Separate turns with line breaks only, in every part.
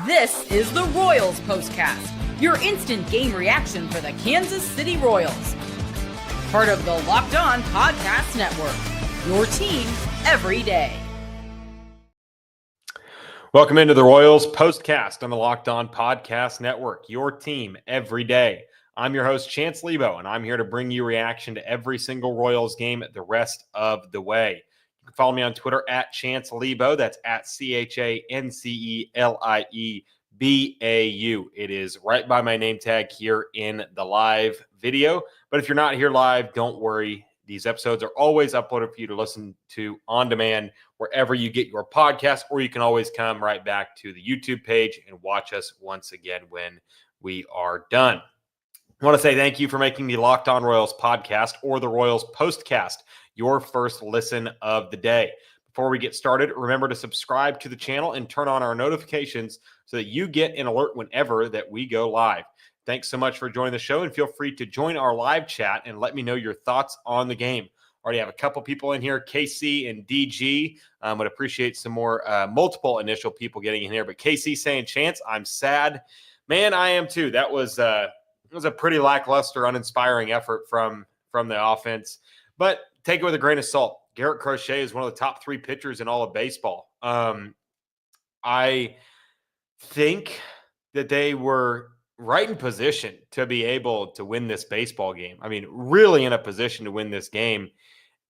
This is the Royals Postcast, your instant game reaction for the Kansas City Royals. Part of the Locked On Podcast Network, your team every day.
Welcome into the Royals Postcast on the Locked On Podcast Network, your team every day. I'm your host, Chance Liebau, and I'm here to bring you reaction to every single Royals game the rest of the way. You can follow me on Twitter at Chance Liebau. That's at ChanceLiebau. It is right by my name tag here in the live video. But if you're not here live, don't worry. These episodes are always uploaded for you to listen to on demand wherever you get your podcast, or you can always come right back to the YouTube page and watch us once again when we are done. I want to say thank you for making the Locked On Royals podcast or the Royals Postcast your first listen of the day. Before we get started, remember to subscribe to the channel and turn on our notifications so that you get an alert whenever that we go live. Thanks so much for joining the show, and feel free to join our live chat and let me know your thoughts on the game. Already have a couple people in here, KC and DG. Would appreciate some more multiple initial people getting in here. But KC saying, Chance, I'm sad. Man, I am too. That was it was a pretty lackluster, uninspiring effort from the offense. But take it with a grain of salt. Garrett Crochet is one of the top 3 pitchers in all of baseball. I think that they were right in position to be able to win this baseball game. I mean, really in a position to win this game.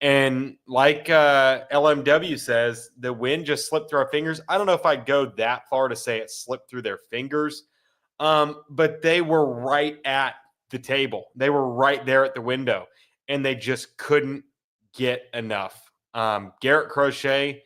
And like LMW says, the win just slipped through our fingers. I don't know if I'd go that far to say it slipped through their fingers, but they were right at the table. They were right there at the window, and they just couldn't get enough. Garrett Crochet,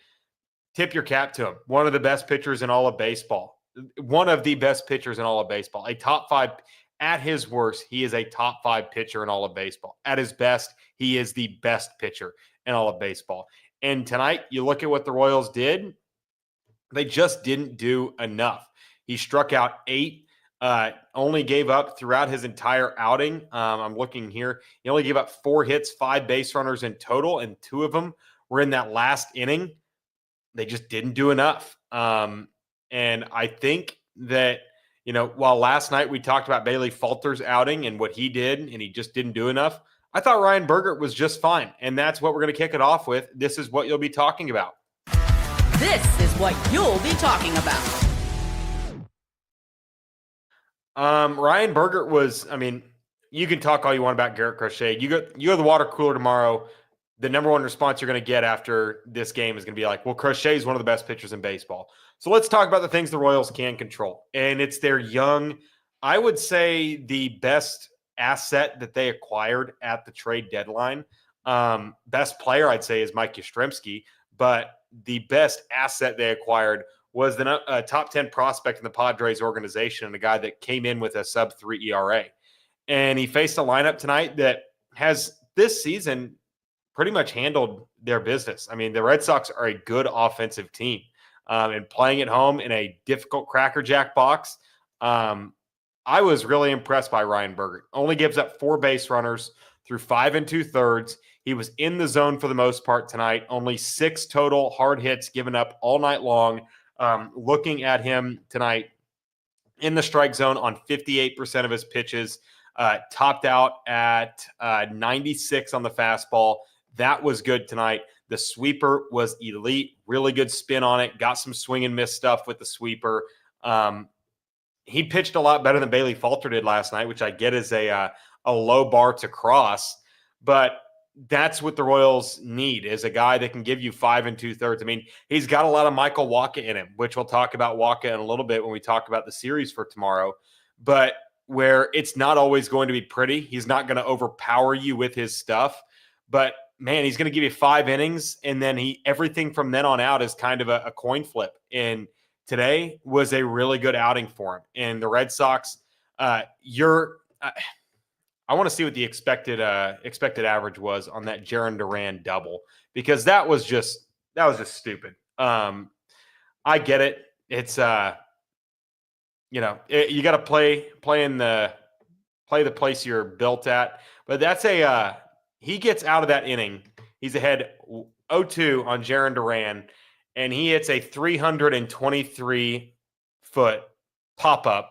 tip your cap to him. One of the best pitchers in all of baseball. One of the best pitchers in all of baseball. A top 5. At his worst, he is a top 5 pitcher in all of baseball. At his best, he is the best pitcher in all of baseball. And tonight, you look at what the Royals did. They just didn't do enough. He struck out 8. Only gave up throughout his entire outing. I'm looking here. He only gave up 4 hits, 5 base runners in total, and 2 of them were in that last inning. They just didn't do enough. And I think that, while last night we talked about Bailey Falter's outing and what he did, and he just didn't do enough, I thought Ryan Bergert was just fine. And that's what we're going to kick it off with. This is what you'll be talking about.
This is what you'll be talking about.
Ryan Bergert was, you can talk all you want about Garrett Crochet. You go to the water cooler tomorrow. The number one response you're going to get after this game is going to be like, well, Crochet is one of the best pitchers in baseball. So let's talk about the things the Royals can control. And it's their young, I would say the best asset that they acquired at the trade deadline. Best player, I'd say, is Mike Yastrzemski. But the best asset they acquired was the top 10 prospect in the Padres organization, and a guy that came in with a sub-3 ERA. And he faced a lineup tonight that has this season pretty much handled their business. I mean, the Red Sox are a good offensive team. And playing at home in a difficult crackerjack box, I was really impressed by Ryan Bergert. Only gives up 4 base runners through 5 2/3. He was in the zone for the most part tonight. Only 6 total hard hits given up all night long. Looking at him tonight in the strike zone on 58% of his pitches, topped out at 96 on the fastball. That was good tonight. The sweeper was elite, really good spin on it, got some swing and miss stuff with the sweeper. He pitched a lot better than Bailey Falter did last night, which I get is a low bar to cross, but that's what the Royals need, is a guy that can give you 5 2/3. I mean, he's got a lot of Michael Wacha in him, which we'll talk about Wacha in a little bit when we talk about the series for tomorrow, but where it's not always going to be pretty. He's not going to overpower you with his stuff, but man, he's going to give you 5 innings, and then everything from then on out is kind of a coin flip. And today was a really good outing for him. And the Red Sox, I want to see what the expected average was on that Jarren Duran double, because that was just stupid. I get it. It's you got to play the place you're built at, but that's he gets out of that inning. He's ahead 0-2 on Jarren Duran, and he hits a 323-foot pop up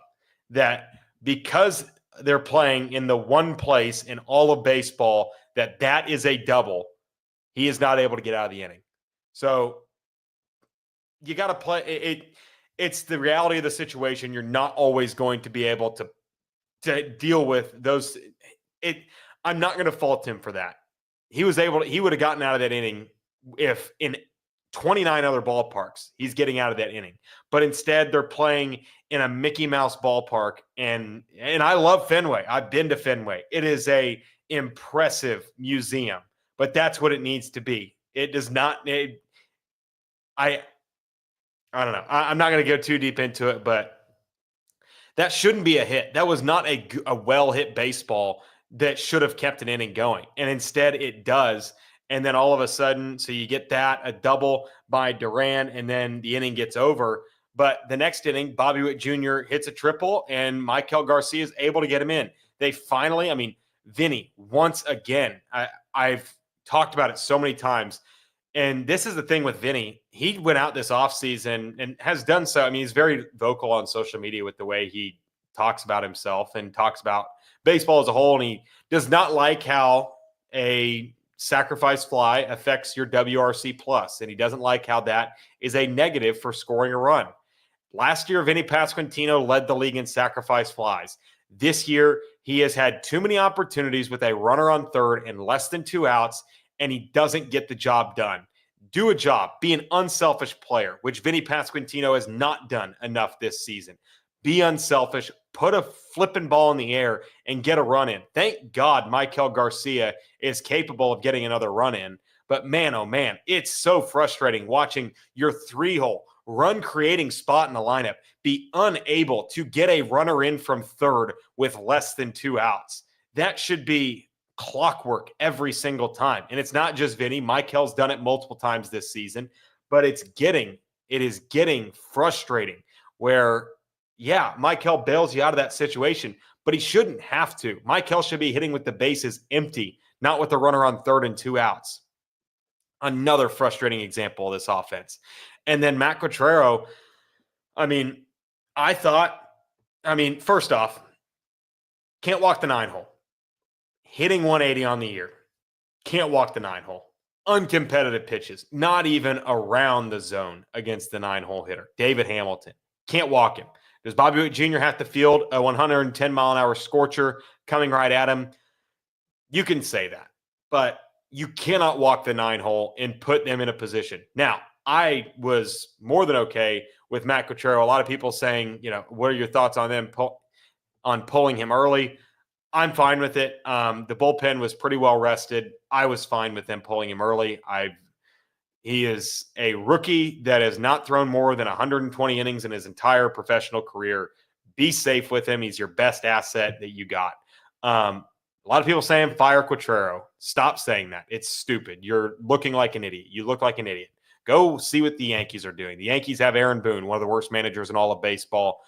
that because they're playing in the one place in all of baseball that is a double, he is not able to get out of the inning. So you got to play it. It's the reality of the situation. You're not always going to be able to deal with those. I'm not going to fault him for that. He would have gotten out of that inning if in 29 other ballparks he's getting out of that inning. But instead they're playing in a Mickey Mouse ballpark, and I love Fenway. I've been to Fenway. It is a impressive museum, but that's what it needs to be. It does not need I don't know. I'm not going to go too deep into it, but that shouldn't be a hit. That was not a well-hit baseball that should have kept an inning going. And instead it does. And then all of a sudden, so you get a double by Duran, and then the inning gets over. But the next inning, Bobby Witt Jr. hits a triple, and Maikel Garcia is able to get him in. They finally, Vinny, once again, I've talked about it so many times. And this is the thing with Vinny. He went out this offseason and has done so. He's very vocal on social media with the way he talks about himself and talks about baseball as a whole. And he does not like how a sacrifice fly affects your WRC plus. And he doesn't like how that is a negative for scoring a run. Last year, Vinny Pasquantino led the league in sacrifice flies. This year, he has had too many opportunities with a runner on third and less than 2 outs, and he doesn't get the job done. Do a job. Be an unselfish player, which Vinny Pasquantino has not done enough this season. Be unselfish. Put a flipping ball in the air and get a run in. Thank God Maikel Garcia is capable of getting another run in. But man, oh man, it's so frustrating watching your 3-hole run-creating spot in the lineup be unable to get a runner in from third with less than 2 outs. That should be clockwork every single time. And it's not just Vinny. Maikel's done it multiple times this season, but it is getting frustrating where, yeah, Maikel bails you out of that situation, but he shouldn't have to. Maikel should be hitting with the bases empty, not with the runner on third and 2 outs. Another frustrating example of this offense. And then Matt Quatraro, first off, can't walk the 9-hole. Hitting 180 on the year. Can't walk the 9-hole. Uncompetitive pitches. Not even around the zone against the 9-hole hitter. David Hamilton. Can't walk him. Does Bobby Witt Jr. have to field a 110-mile-an-hour scorcher coming right at him? You can say that. But you cannot walk the 9-hole and put them in a position. Now, I was more than okay with Matt Quatraro. A lot of people saying, what are your thoughts on them on pulling him early? I'm fine with it. The bullpen was pretty well rested. I was fine with them pulling him early. He is a rookie that has not thrown more than 120 innings in his entire professional career. Be safe with him. He's your best asset that you got. A lot of people saying fire Quatraro. Stop saying that. It's stupid. You're looking like an idiot. You look like an idiot. Go see what the Yankees are doing. The Yankees have Aaron Boone, one of the worst managers in all of baseball.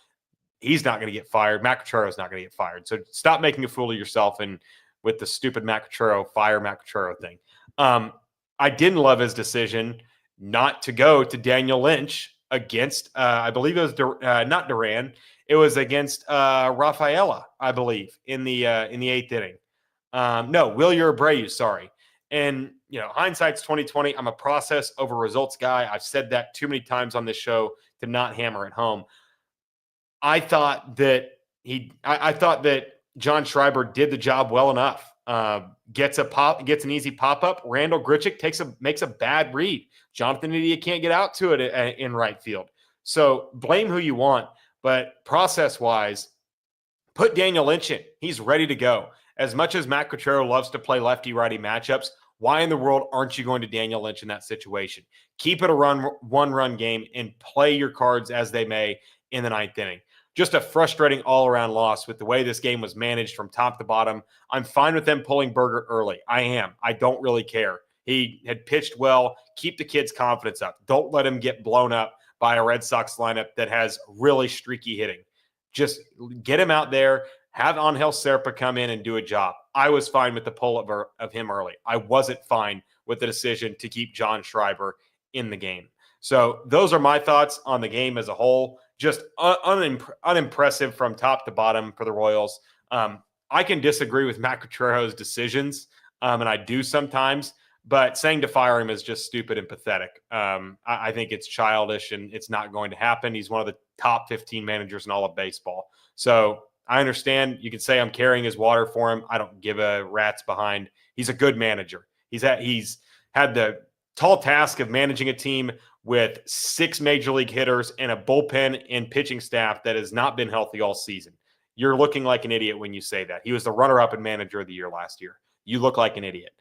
He's not going to get fired. Matt Quatraro is not going to get fired. So stop making a fool of yourself and with the stupid Matt Quatraro, fire Matt Quatraro thing. I didn't love his decision not to go to Daniel Lynch against, I believe it was not Duran. It was against Rafaela, I believe, in the 8th inning. Wilyer Abreu, sorry. And, hindsight's 2020. I'm a process over results guy. I've said that too many times on this show to not hammer it home. I thought that John Schreiber did the job well enough. Gets an easy pop-up. Randall Grichuk makes a bad read. Jonathan India can't get out to it in right field. So blame who you want, but process-wise, put Daniel Lynch in. He's ready to go. As much as Matt Quatraro loves to play lefty-righty matchups, why in the world aren't you going to Daniel Lynch in that situation? Keep it a one-run game and play your cards as they may in the 9th inning. Just a frustrating all-around loss with the way this game was managed from top to bottom. I'm fine with them pulling Bergert early. I am. I don't really care. He had pitched well. Keep the kid's confidence up. Don't let him get blown up by a Red Sox lineup that has really streaky hitting. Just get him out there. Have Angel Serpa come in and do a job. I was fine with the pull of him early. I wasn't fine with the decision to keep John Schreiber in the game. So those are my thoughts on the game as a whole. Just unimpressive from top to bottom for the Royals. I can disagree with Matt Quattro's decisions, and I do sometimes, but saying to fire him is just stupid and pathetic. I think it's childish, and it's not going to happen. He's one of the top 15 managers in all of baseball. So I understand you could say I'm carrying his water for him. I don't give a rat's behind. He's a good manager. He's had the tall task of managing a team with 6 major league hitters and a bullpen and pitching staff that has not been healthy all season. You're looking like an idiot when you say that. He was the runner-up and manager of the year last year. You look like an idiot.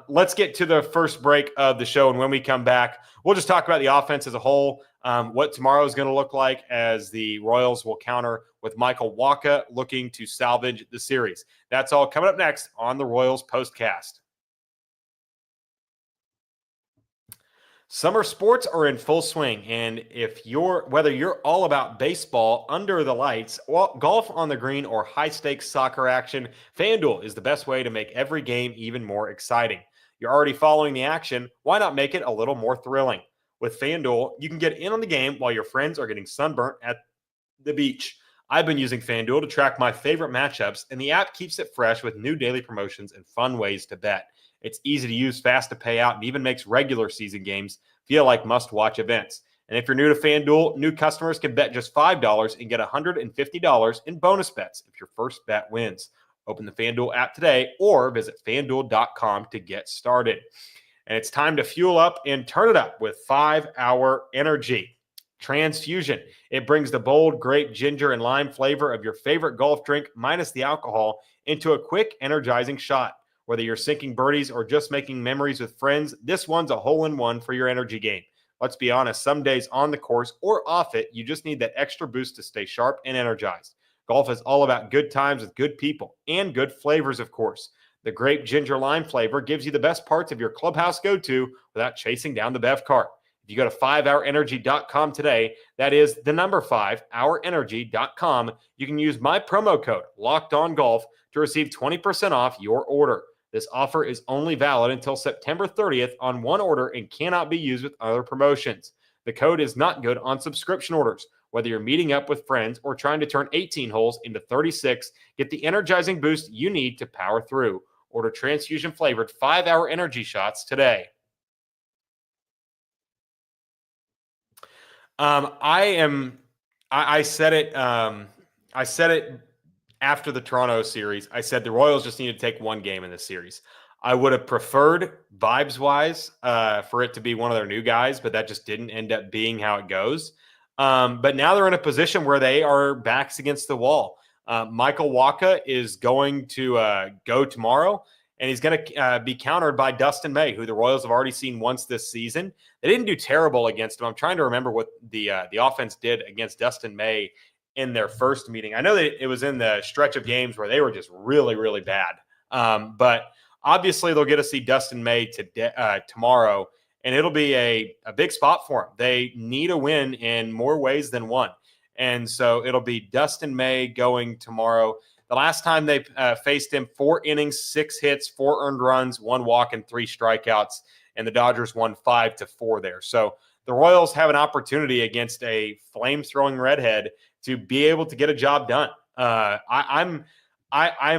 Let's get to the first break of the show, and when we come back, we'll just talk about the offense as a whole, what tomorrow is going to look like as the Royals will counter with Michael Wacha looking to salvage the series. That's all coming up next on the Royals Postcast. Summer sports are in full swing, and whether you're all about baseball under the lights, golf on the green, or high-stakes soccer action, FanDuel is the best way to make every game even more exciting. You're already following the action. Why not make it a little more thrilling? With FanDuel, you can get in on the game while your friends are getting sunburnt at the beach. I've been using FanDuel to track my favorite matchups, and the app keeps it fresh with new daily promotions and fun ways to bet. It's easy to use, fast to pay out, and even makes regular season games feel like must-watch events. And if you're new to FanDuel, new customers can bet just $5 and get $150 in bonus bets if your first bet wins. Open the FanDuel app today or visit FanDuel.com to get started. And it's time to fuel up and turn it up with 5-Hour Energy Transfusion. It brings the bold grape, ginger, and lime flavor of your favorite golf drink minus the alcohol into a quick, energizing shot. Whether you're sinking birdies or just making memories with friends, this one's a hole-in-one for your energy game. Let's be honest, some days on the course or off it, you just need that extra boost to stay sharp and energized. Golf is all about good times with good people and good flavors, of course. The grape ginger lime flavor gives you the best parts of your clubhouse go-to without chasing down the bev cart. If you go to 5hourenergy.com today, that is the number 5hourenergy.com, you can use my promo code LOCKEDONGolf to receive 20% off your order. This offer is only valid until September 30th on one order and cannot be used with other promotions. The code is not good on subscription orders. Whether you're meeting up with friends or trying to turn 18 holes into 36, get the energizing boost you need to power through. Order transfusion-flavored 5-Hour Energy shots today. I said it after the Toronto series. I said the Royals just need to take one game in this series. I would have preferred, vibes-wise, for it to be one of their new guys, but that just didn't end up being how it goes. But now they're in a position where they are backs against the wall. Michael Wacha is going to go tomorrow, and he's going to be countered by Dustin May, who the Royals have already seen once this season. They didn't do terrible against him. I'm trying to remember what the offense did against Dustin May in their first meeting. I know that it was in the stretch of games where they were just really, really bad. But obviously they'll get to see Dustin May tomorrow, and it'll be a big spot for them. They need a win in more ways than one. And so it'll be Dustin May going tomorrow. The last time they faced him, 4 innings, 6 hits, 4 earned runs, 1 walk, and 3 strikeouts, and the Dodgers won 5-4 there. So the Royals have an opportunity against a flame-throwing redhead to be able to get a job done. I'm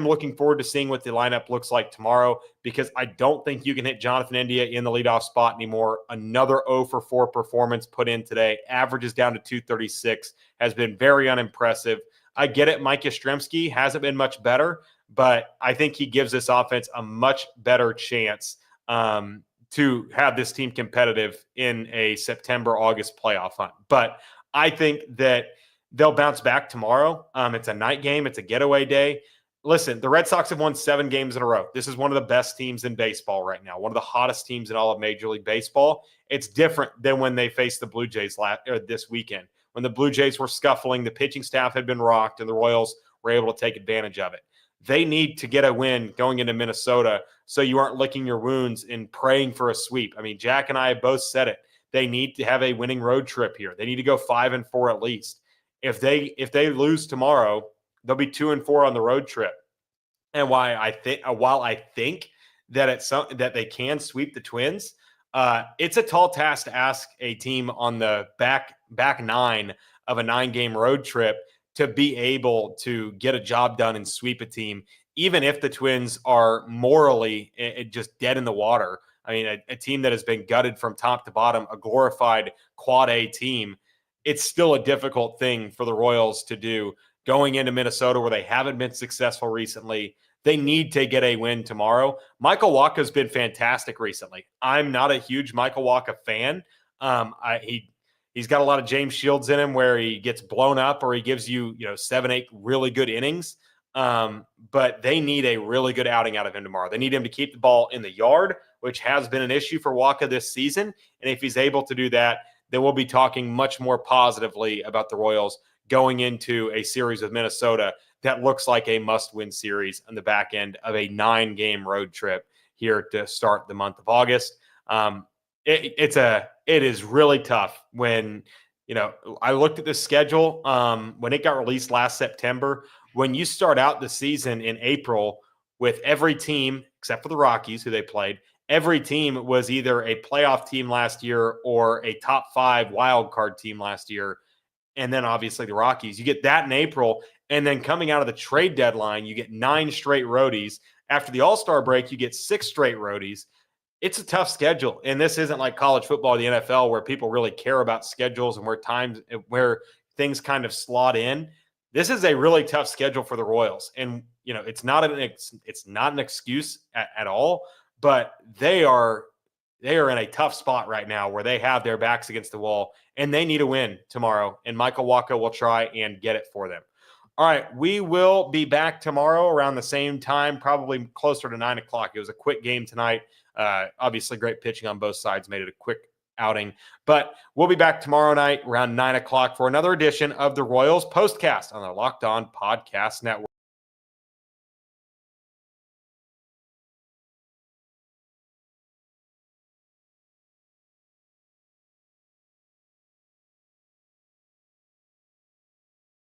looking forward to seeing what the lineup looks like tomorrow, because I don't think you can hit Jonathan India in the leadoff spot anymore. Another 0-for-4 performance put in today. Average is down to 236. Has been very unimpressive. I get it. Mike Yastrzemski hasn't been much better, but I think he gives this offense a much better chance to have this team competitive in a September-August playoff hunt. But I think that they'll bounce back tomorrow. It's a night game. It's a getaway day. Listen, the Red Sox have won 7 games in a row. This is one of the best teams in baseball right now, one of the hottest teams in all of Major League Baseball. It's different than when they faced the Blue Jays this weekend. When the Blue Jays were scuffling, the pitching staff had been rocked, and the Royals were able to take advantage of it. They need to get a win going into Minnesota so you aren't licking your wounds and praying for a sweep. I mean, Jack and I have both said it. They need to have a winning road trip here. They need to go 5-4 at least. If they lose tomorrow, they'll be 2-4 on the road trip. And while I think that that they can sweep the Twins, It's a tall task to ask a team on the back 9 of a 9-game road trip to be able to get a job done and sweep a team, even if the Twins are morally just dead in the water. I mean, a team that has been gutted from top to bottom, a glorified quad A team. It's still a difficult thing for the Royals to do going into Minnesota, where they haven't been successful recently. They need to get a win tomorrow. Michael Wacha's been fantastic recently. I'm not a huge Michael Wacha fan. He's got a lot of James Shields in him where he gets blown up or he gives you 7-8 really good innings. But they need a really good outing out of him tomorrow. They need him to keep the ball in the yard, which has been an issue for Wacha this season. And if he's able to do that, then we'll be talking much more positively about the Royals going into a series with Minnesota that looks like a must-win series on the back end of a 9-game road trip here to start the month of August. It is really tough when, I looked at the schedule when it got released last September. When you start out the season in April with every team, except for the Rockies, who they played, every team was either a playoff team last year or a top 5 wild card team last year. And then obviously the Rockies. You get that in April. And then coming out of the trade deadline, you get 9 straight roadies. After the All-Star break, you get 6 straight roadies. It's a tough schedule. And this isn't like college football or the NFL where people really care about schedules and where things kind of slot in. This is a really tough schedule for the Royals. And, it's not an excuse at all, but they are in a tough spot right now where they have their backs against the wall and they need a win tomorrow. And Michael Wacha will try and get it for them. All right, we will be back tomorrow around the same time, probably closer to 9 o'clock. It was a quick game tonight. Obviously, great pitching on both sides made it a quick outing. But we'll be back tomorrow night around 9 o'clock for another edition of the Royals Postcast on the Locked On Podcast Network.